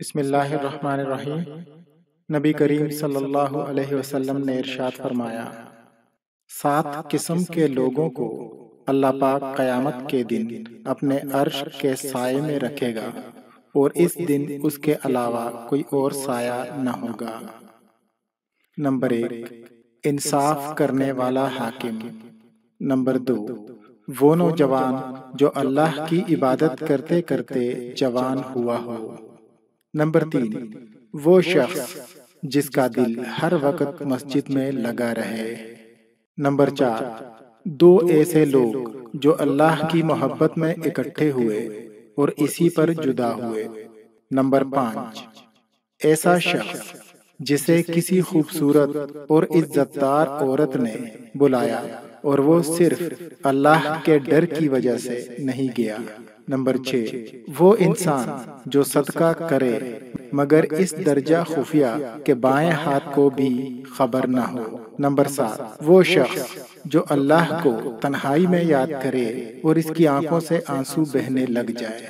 بسم اللہ الرحمن الرحیم۔ نبی کریم صلی اللہ علیہ وسلم نے ارشاد فرمایا، 7 قسم کے لوگوں کو اللہ پاک قیامت کے دن اپنے عرش کے سائے میں رکھے گا اور اس دن اس کے علاوہ کوئی اور سایہ نہ ہوگا۔ نمبر 1، انصاف کرنے والا حاکم۔ نمبر 2، وہ نوجوان جو اللہ کی عبادت کرتے کرتے جوان ہوا ہو۔ نمبر 3، وہ شخص جس کا دل ہر وقت مسجد میں لگا رہے۔ نمبر 4، 2 ایسے لوگ جو اللہ کی محبت میں اکٹھے ہوئے اور اسی پر جدا ہوئے۔ نمبر 5، ایسا شخص جسے کسی خوبصورت اور عزت دار عورت نے بلایا اور وہ صرف اللہ کے ڈر کی وجہ سے نہیں گیا۔ نمبر 6، وہ انسان جو صدقہ کرے مگر اس درجہ خفیہ کہ بائیں ہاتھ کو بھی خبر نہ ہو۔ نمبر 7، وہ شخص جو اللہ کو تنہائی میں یاد کرے اور اس کی آنکھوں سے آنسو بہنے لگ جائے۔